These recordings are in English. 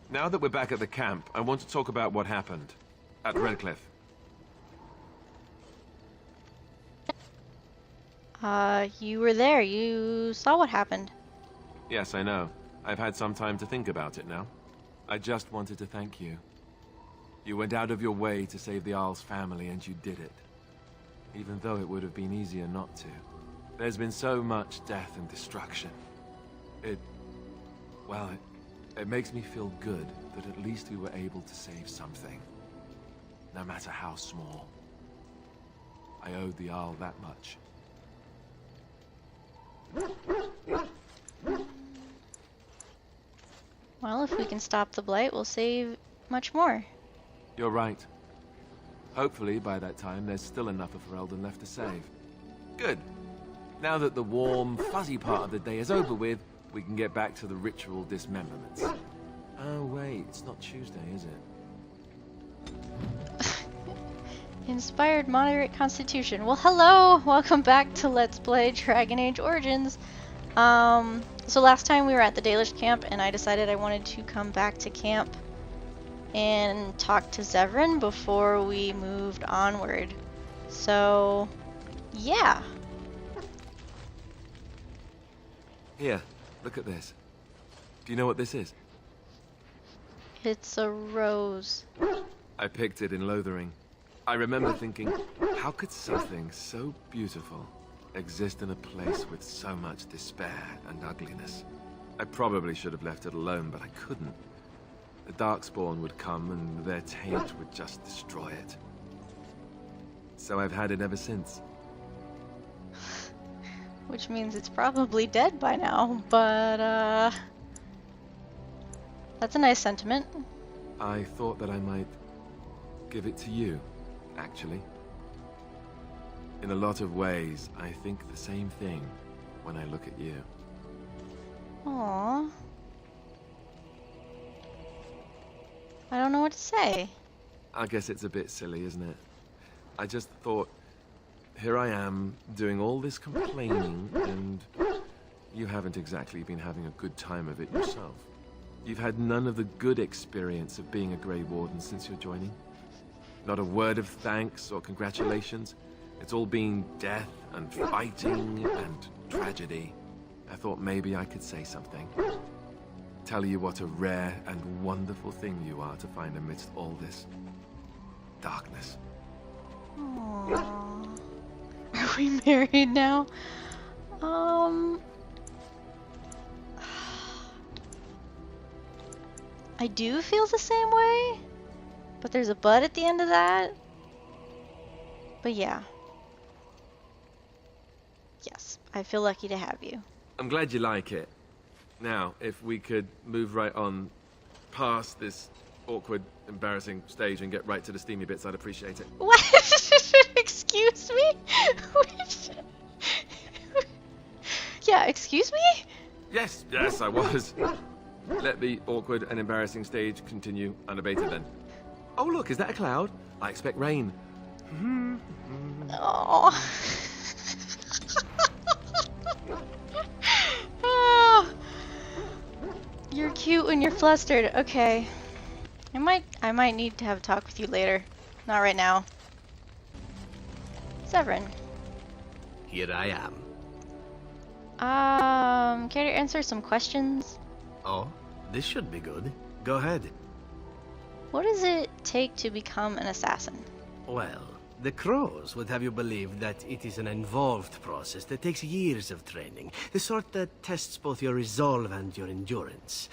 Now that we're back at the camp, I want to talk about what happened at Redcliffe. You were there. You saw what happened. Yes, I know. I've had some time to think about it now. I just wanted to thank you. You went out of your way to save the Isle's family, and you did it. Even though it would have been easier not to. There's been so much death and destruction. It makes me feel good that at least we were able to save something. No matter how small. I owed the Isle that much. Well, if we can stop the Blight, we'll save much more. You're right. Hopefully, by that time, there's still enough of Ferelden left to save. Good. Now that the warm, fuzzy part of the day is over with, we can get back to the ritual dismemberments. Oh, wait, it's not Tuesday, is it? Inspired moderate constitution. Well, hello! Welcome back to Let's Play Dragon Age Origins. So last time we were at the Dalish camp, and I decided I wanted to come back to camp and talk to Zevran before we moved onward. So, yeah. Here, look at this. Do you know what this is? It's a rose. I picked it in Lothering. I remember thinking, how could something so beautiful exist in a place with so much despair and ugliness? I probably should have left it alone, but I couldn't. The Darkspawn would come and their taint would just destroy it. So I've had it ever since. Which means it's probably dead by now, but that's a nice sentiment. I thought that I might give it to you, actually. In a lot of ways, I think the same thing when I look at you. Aww. I don't know what to say. I guess it's a bit silly, isn't it? I just thought, here I am, doing all this complaining, and you haven't exactly been having a good time of it yourself. You've had none of the good experience of being a Grey Warden since your joining. Not a word of thanks or congratulations. It's all been death and fighting and tragedy. I thought maybe I could say something. Tell you what a rare and wonderful thing you are to find amidst all this darkness. Aww. Are we married now? I do feel the same way, but there's a but at the end of that. But yeah. Yes, I feel lucky to have you. I'm glad you like it. Now, if we could move right on past this awkward, embarrassing stage and get right to the steamy bits, I'd appreciate it. What? Excuse me? Yeah, excuse me? Yes, I was. Let the awkward and embarrassing stage continue unabated then. Oh look, is that a cloud? I expect rain. Oh. You're cute when you're flustered. Okay. I might need to have a talk with you later. Not right now. Zevran. Here I am. Care to answer some questions? Oh, this should be good. Go ahead. What does it take to become an assassin? Well, the Crows would have you believe that it is an involved process that takes years of training. The sort that tests both your resolve and your endurance.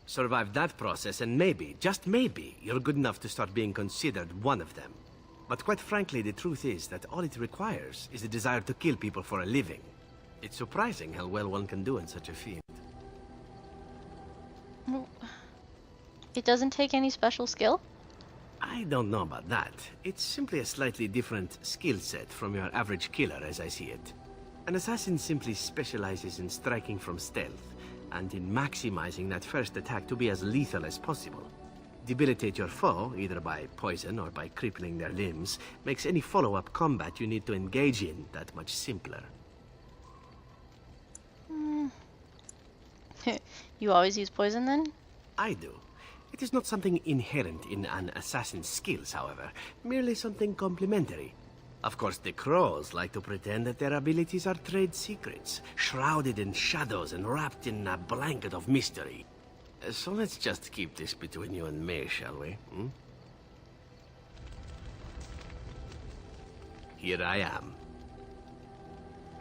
Survive that process and maybe, just maybe, you're good enough to start being considered one of them. But quite frankly, the truth is that all it requires is the desire to kill people for a living. It's surprising how well one can do in such a field. It doesn't take any special skill? I don't know about that. It's simply a slightly different skill set from your average killer as I see it. An assassin simply specializes in striking from stealth, and in maximizing that first attack to be as lethal as possible. Debilitate your foe, either by poison or by crippling their limbs, makes any follow-up combat you need to engage in that much simpler. You always use poison then? I do. It is not something inherent in an assassin's skills, however, merely something complementary. Of course, the crows like to pretend that their abilities are trade secrets, shrouded in shadows and wrapped in a blanket of mystery. So let's just keep this between you and me, shall we? Hmm? Here I am.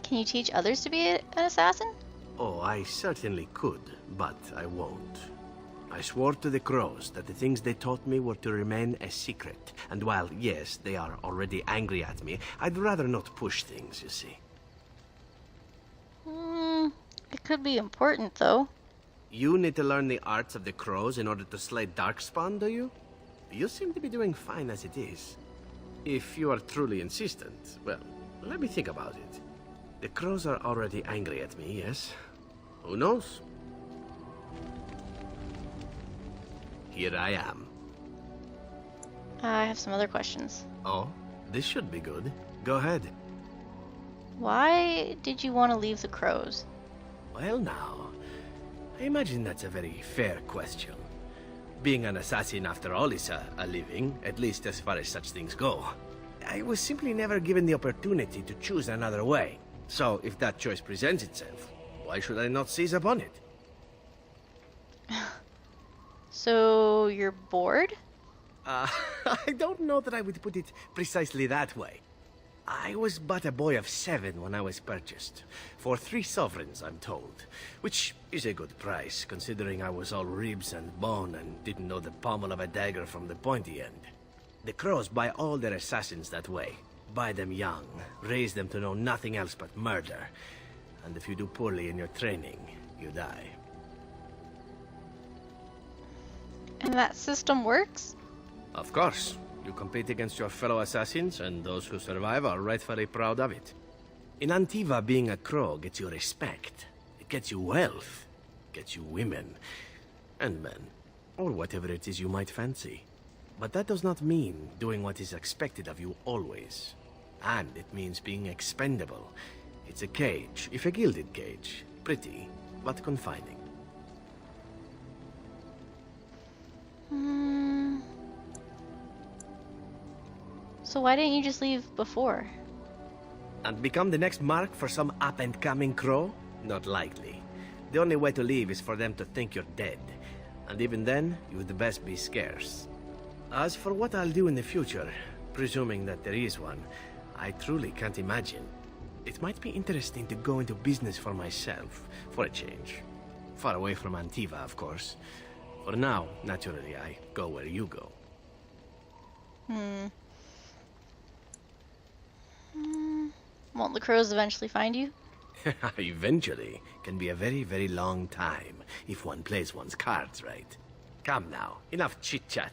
Can you teach others to be an assassin? Oh, I certainly could, but I won't. I swore to the crows that the things they taught me were to remain a secret. And while, yes, they are already angry at me, I'd rather not push things, you see. It could be important, though. You need to learn the arts of the crows in order to slay Darkspawn, do you? You seem to be doing fine as it is. If you are truly insistent, well, let me think about it. The crows are already angry at me, yes? Who knows? Here I am. I have some other questions. Oh, this should be good. Go ahead. Why did you want to leave the crows? Well now, I imagine that's a very fair question. Being an assassin, after all, is a living, at least as far as such things go. I was simply never given the opportunity to choose another way. So, if that choice presents itself, why should I not seize upon it? So, you're bored? I don't know that I would put it precisely that way. I was but a boy of 7 when I was purchased. For 3 sovereigns, I'm told. Which is a good price, considering I was all ribs and bone and didn't know the pommel of a dagger from the pointy end. The crows buy all their assassins that way. Buy them young, raise them to know nothing else but murder. And if you do poorly in your training, you die. And that system works? Of course. You compete against your fellow assassins, and those who survive are rightfully proud of it. In Antiva, being a crow gets you respect. It gets you wealth. Gets you women. And men. Or whatever it is you might fancy. But that does not mean doing what is expected of you always. And it means being expendable. It's a cage, if a gilded cage. Pretty, but confining. So why didn't you just leave before? And become the next mark for some up-and-coming crow? Not likely. The only way to leave is for them to think you're dead. And even then, you'd best be scarce. As for what I'll do in the future, presuming that there is one, I truly can't imagine. It might be interesting to go into business for myself, for a change. Far away from Antiva, of course. For now, naturally, I go where you go. Won't the crows eventually find you? Eventually can be a very, very long time, if one plays one's cards right. Come now, enough chit-chat.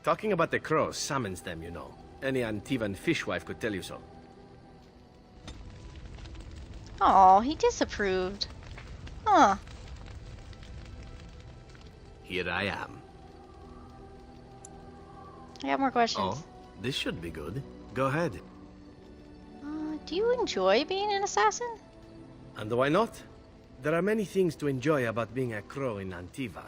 Talking about the crows summons them, you know. Any Antivan fishwife could tell you so. Oh, he disapproved. Huh. Here I am. I got more questions. Oh, this should be good. Go ahead. Do you enjoy being an assassin? And why not? There are many things to enjoy about being a crow in Antiva.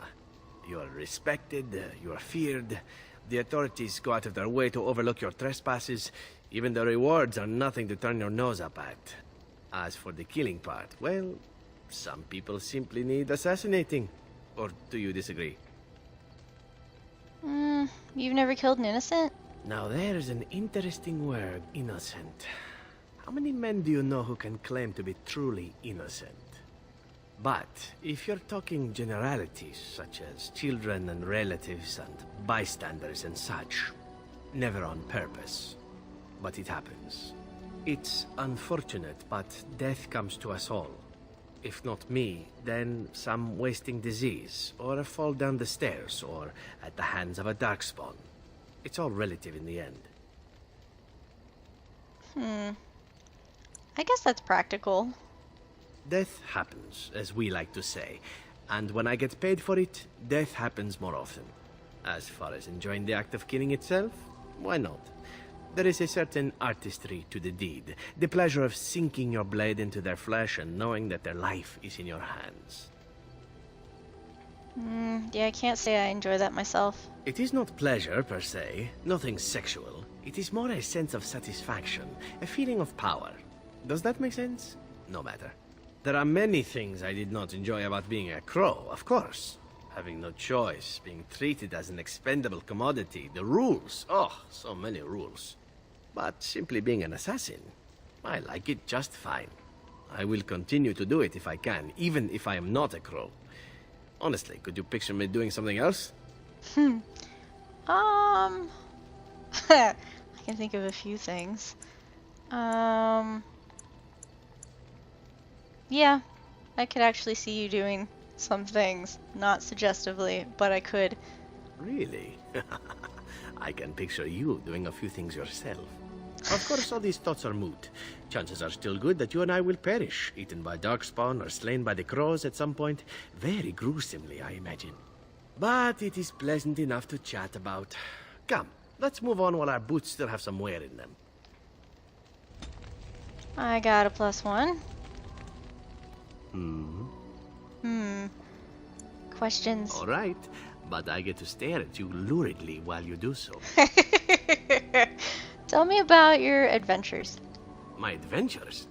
You are respected, you are feared. The authorities go out of their way to overlook your trespasses. Even the rewards are nothing to turn your nose up at. As for the killing part, well, some people simply need assassinating. Or do you disagree? You've never killed an innocent? Now there's an interesting word, innocent. How many men do you know who can claim to be truly innocent? But if you're talking generalities, such as children and relatives and bystanders and such, never on purpose. But it happens. It's unfortunate, but death comes to us all. If not me, then some wasting disease, or a fall down the stairs, or at the hands of a Darkspawn. It's all relative in the end. I guess that's practical. Death happens, as we like to say. And when I get paid for it, death happens more often. As far as enjoying the act of killing itself, why not? There is a certain artistry to the deed. The pleasure of sinking your blade into their flesh and knowing that their life is in your hands. Yeah, I can't say I enjoy that myself. It is not pleasure, per se. Nothing sexual. It is more a sense of satisfaction. A feeling of power. Does that make sense? No matter. There are many things I did not enjoy about being a crow, of course. Having no choice, being treated as an expendable commodity, the rules. Oh, so many rules. But simply being an assassin, I like it just fine. I will continue to do it if I can, even if I am not a crow. Honestly, could you picture me doing something else? I can think of a few things. Yeah, I could actually see you doing some things. Not suggestively, but I could. Really? I can picture you doing a few things yourself. Of course, all these thoughts are moot. Chances are still good that you and I will perish, eaten by Darkspawn or slain by the crows at some point. Very gruesomely, I imagine. But it is pleasant enough to chat about. Come, let's move on while our boots still have some wear in them. I got a +1. Questions? All right, but I get to stare at you luridly while you do so. Tell me about your adventures. My adventures?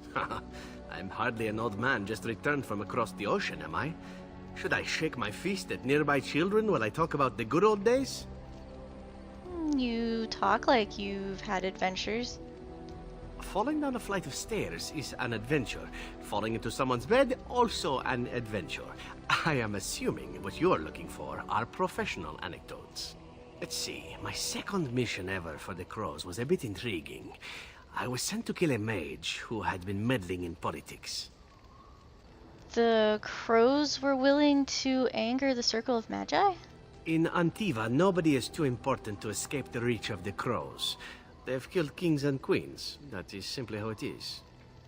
I'm hardly an old man just returned from across the ocean, am I? Should I shake my fist at nearby children while I talk about the good old days? You talk like you've had adventures. Falling down a flight of stairs is an adventure. Falling into someone's bed, also an adventure. I am assuming what you're looking for are professional anecdotes. Let's see, my second mission ever for the Crows was a bit intriguing. I was sent to kill a mage who had been meddling in politics. The Crows were willing to anger the Circle of Magi? In Antiva, nobody is too important to escape the reach of the Crows. They've killed kings and queens. That is simply how it is.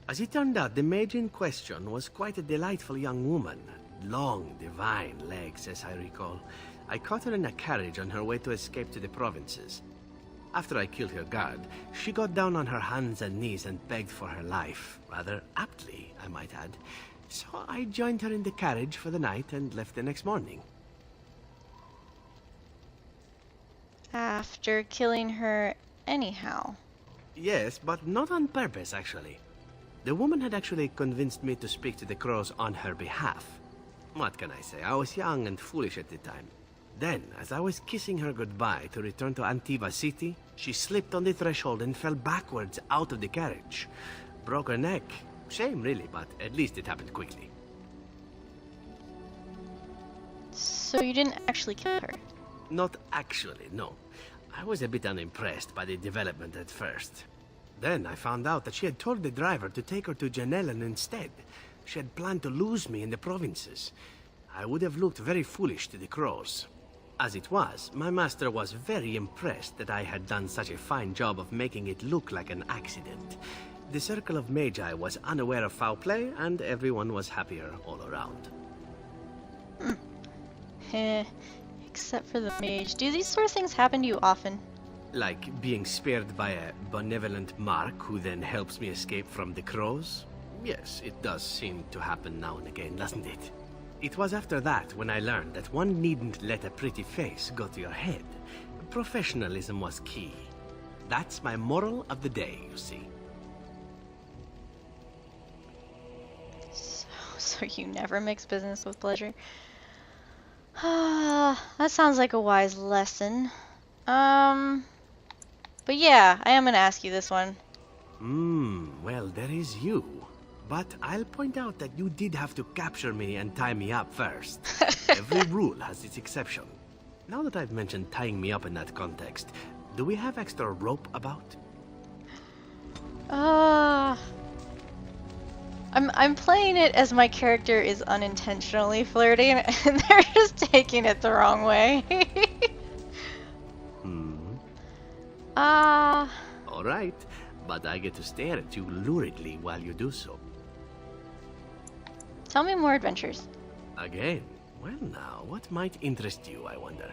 As it turned out, the mage in question was quite a delightful young woman. Long, divine legs, as I recall. I caught her in a carriage on her way to escape to the provinces. After I killed her guard, she got down on her hands and knees and begged for her life. Rather aptly, I might add. So I joined her in the carriage for the night and left the next morning. After killing her anyhow? Yes, but not on purpose, actually. The woman had actually convinced me to speak to the Crows on her behalf. What can I say? I was young and foolish at the time. Then, as I was kissing her goodbye to return to Antiva City, she slipped on the threshold and fell backwards out of the carriage. Broke her neck. Shame, really, but at least it happened quickly. So you didn't actually kill her? Not actually, no. I was a bit unimpressed by the development at first. Then I found out that she had told the driver to take her to Janellen instead. She had planned to lose me in the provinces. I would have looked very foolish to the Crows. As it was, my master was very impressed that I had done such a fine job of making it look like an accident. The Circle of Magi was unaware of foul play, and everyone was happier all around. Except for the mage. Do these sort of things happen to you often? Like being spared by a benevolent mark who then helps me escape from the Crows? Yes, it does seem to happen now and again, doesn't it? It was after that when I learned that one needn't let a pretty face go to your head. Professionalism was key. That's my moral of the day, you see. So you never mix business with pleasure? That sounds like a wise lesson. But yeah, I am gonna ask you this one. Well, there is you. But I'll point out that you did have to capture me and tie me up first. Every rule has its exception. Now that I've mentioned tying me up in that context, do we have extra rope about? I'm playing it as my character is unintentionally flirting, and they're just taking it the wrong way. All right, but I get to stare at you luridly while you do so. Tell me more adventures. Again? Well now, what might interest you, I wonder?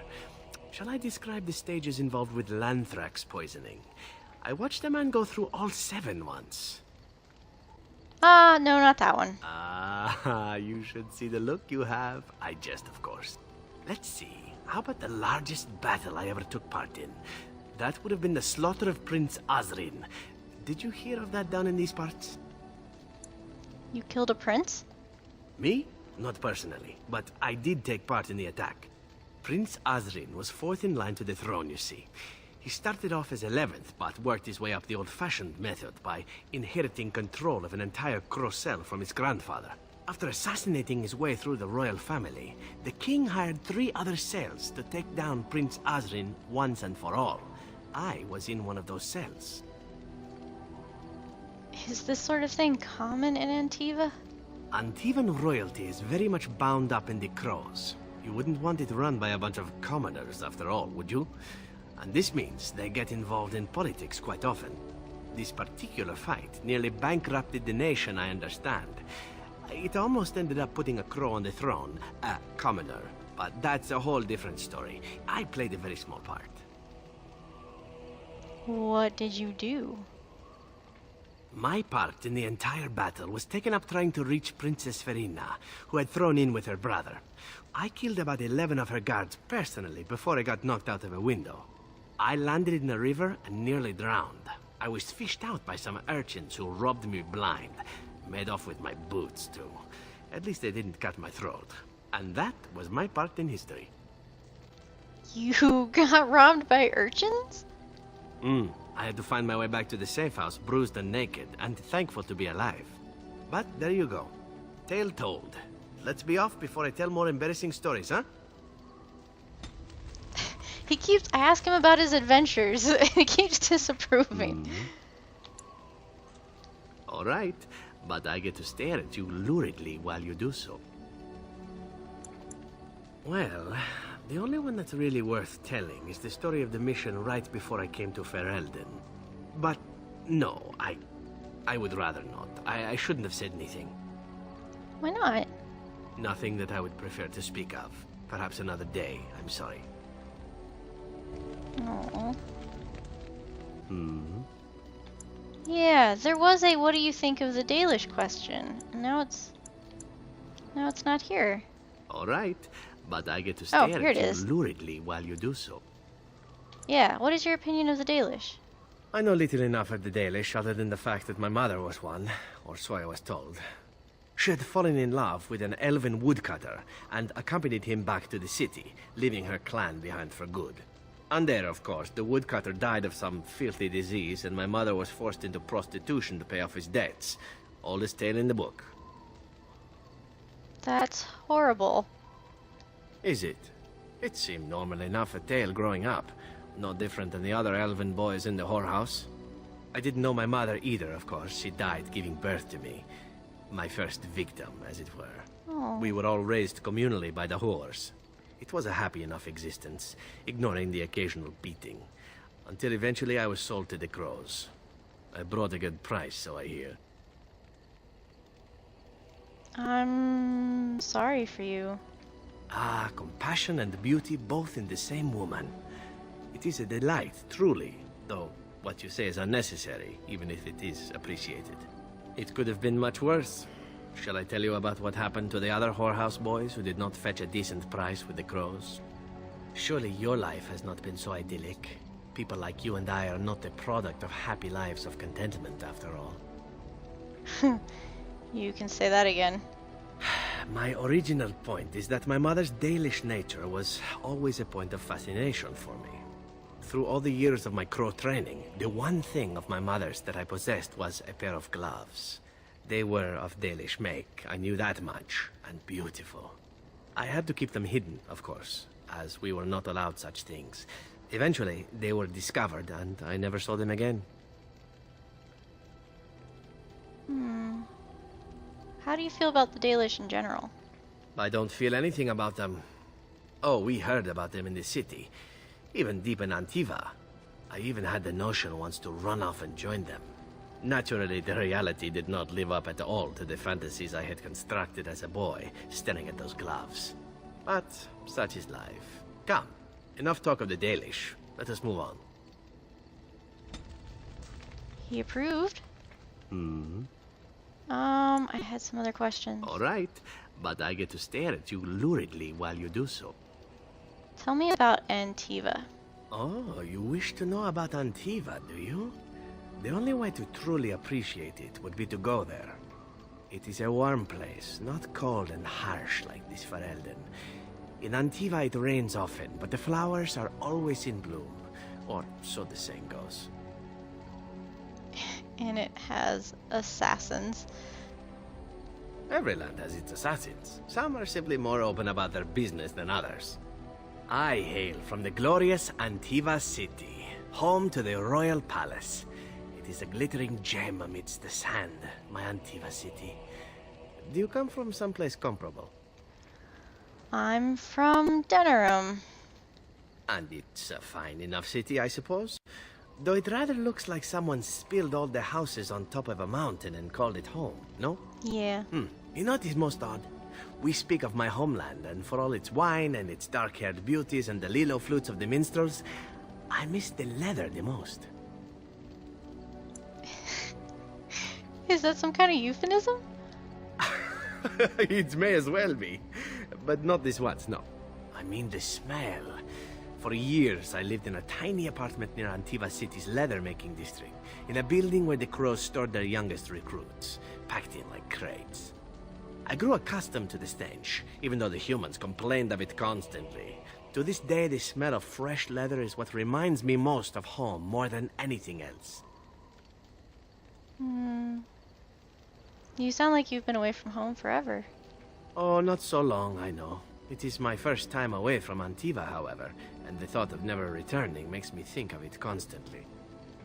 Shall I describe the stages involved with Lanthrax poisoning? I watched a man go through all 7 once. No, not that one. You should see the look you have. I jest, of course. Let's see. How about the largest battle I ever took part in? That would have been the slaughter of Prince Azrin. Did you hear of that down in these parts? You killed a prince? Me? Not personally, but I did take part in the attack. Prince Azrin was fourth in line to the throne, you see. He started off as 11th, but worked his way up the old-fashioned method by inheriting control of an entire Crocell from his grandfather. After assassinating his way through the royal family, the king hired 3 other cells to take down Prince Azrin once and for all. I was in one of those cells. Is this sort of thing common in Antiva? Antivan royalty is very much bound up in the Crows. You wouldn't want it run by a bunch of commoners, after all, would you? And this means they get involved in politics quite often. This particular fight nearly bankrupted the nation, I understand. It almost ended up putting a crow on the throne, a commoner. But that's a whole different story. I played a very small part. What did you do? My part in the entire battle was taken up trying to reach Princess Verina, who had thrown in with her brother. I killed about 11 of her guards personally before I got knocked out of a window. I landed in a river and nearly drowned. I was fished out by some urchins who robbed me blind. Made off with my boots, too. At least they didn't cut my throat. And that was my part in history. You got robbed by urchins? I had to find my way back to the safe house, bruised and naked, and thankful to be alive. But there you go. Tale told. Let's be off before I tell more embarrassing stories, huh? I ask him about his adventures, and he keeps disapproving. All right, but I get to stare at you luridly while you do so. Well, the only one that's really worth telling is the story of the mission right before I came to Ferelden. But no, I would rather not. I shouldn't have said anything. Why not? Nothing that I would prefer to speak of. Perhaps another day, I'm sorry. Aww. Yeah, there was a what do you think of the Dalish question. And now it's not here. All right, but I get to stare here at it you is. luridly while you do so. Yeah, what is your opinion of the Dalish? I know little enough of the Dalish other than the fact that my mother was one, or so I was told. She had fallen in love with an elven woodcutter and accompanied him back to the city, leaving her clan behind for good. And there, of course, the woodcutter died of some filthy disease and my mother was forced into prostitution to pay off his debts. Oldest tale in the book. That's horrible. Is it? It seemed normal enough a tale growing up. No different than the other elven boys in the whorehouse. I didn't know my mother either, of course. She died giving birth to me. My first victim, as it were. Oh. We were all raised communally by the whores. It was a happy enough existence, ignoring the occasional beating. Until eventually I was sold to the Crows. I brought a good price, so I hear. I'm sorry for you. Ah, compassion and beauty both in the same woman. It is a delight, truly, though what you say is unnecessary, even if it is appreciated. It could have been much worse. Shall I tell you about what happened to the other whorehouse boys who did not fetch a decent price with the Crows? Surely your life has not been so idyllic. People like you and I are not the product of happy lives of contentment, after all. You can say that again. My original point is that my mother's Dalish nature was always a point of fascination for me. Through all the years of my crow training, the one thing of my mother's that I possessed was a pair of gloves. They were of Dalish make, I knew that much, and beautiful. I had to keep them hidden, of course, as we were not allowed such things. Eventually, they were discovered, and I never saw them again. How do you feel about the Dalish in general? I don't feel anything about them. Oh, we heard about them in the city, even deep in Antiva. I even had the notion once to run off and join them. Naturally, the reality did not live up at all to the fantasies I had constructed as a boy, staring at those gloves. But such is life. Come, enough talk of the Dalish. Let us move on. He approved? I had some other questions. All right, but I get to stare at you luridly while you do so. Tell me about Antiva. Oh, you wish to know about Antiva, do you? The only way to truly appreciate it would be to go there. It is a warm place, not cold and harsh like this Ferelden. In Antiva it rains often, but the flowers are always in bloom. Or so the saying goes. And it has assassins. Every land has its assassins. Some are simply more open about their business than others. I hail from the glorious Antiva city, home to the royal palace. It is a glittering gem amidst the sand, my Antiva city. Do you come from someplace comparable? I'm from Denerim. And it's a fine enough city, I suppose? Though it rather looks like someone spilled all the houses on top of a mountain and called it home, no? Yeah. You know what is most odd? We speak of my homeland, and for all its wine and its dark-haired beauties and the lilo flutes of the minstrels, I miss the leather the most. Is that some kind of euphemism? It may as well be. But not this once, no. I mean the smell. For years, I lived in a tiny apartment near Antiva City's leather-making district, in a building where the crows stored their youngest recruits, packed in like crates. I grew accustomed to the stench, even though the humans complained of it constantly. To this day, the smell of fresh leather is what reminds me most of home, more than anything else. You sound like you've been away from home forever. Oh, not so long, I know. It is my first time away from Antiva, however, and the thought of never returning makes me think of it constantly.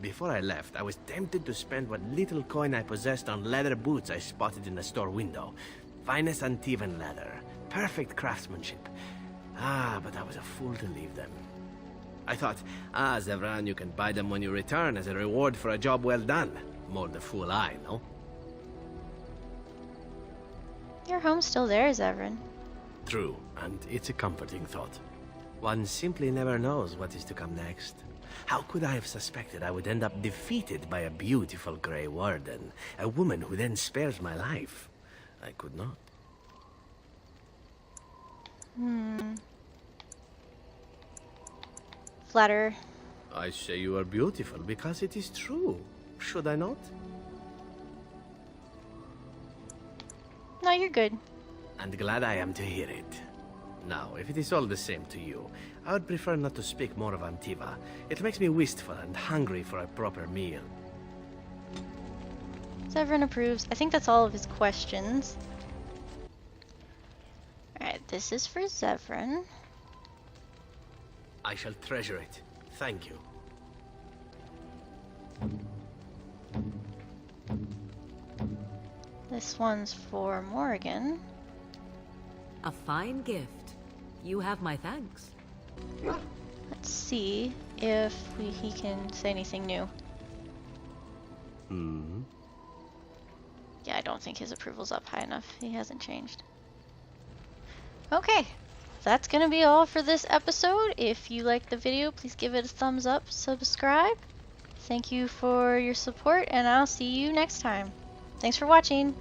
Before I left, I was tempted to spend what little coin I possessed on leather boots I spotted in the store window. Finest Antivan leather, perfect craftsmanship. But I was a fool to leave them. I thought, Zevran, you can buy them when you return as a reward for a job well done. More the fool I, no? Your home's still there, Zevran. True, and it's a comforting thought. One simply never knows what is to come next. How could I have suspected I would end up defeated by a beautiful Grey Warden, a woman who then spares my life? I could not. Flatterer. I say you are beautiful because it is true. Should I not? No, you're good. And glad I am to hear it. Now, if it is all the same to you, I would prefer not to speak more of Antiva. It makes me wistful and hungry for a proper meal. Zevran approves. I think that's all of his questions. Alright, this is for Zevran. I shall treasure it. Thank you. This one's for Morrigan. A fine gift. You have my thanks. Let's see if he can say anything new. Yeah, I don't think his approval's up high enough. He hasn't changed. Okay, that's gonna be all for this episode. If you liked the video, please give it a thumbs up, subscribe. Thank you for your support, and I'll see you next time. Thanks for watching.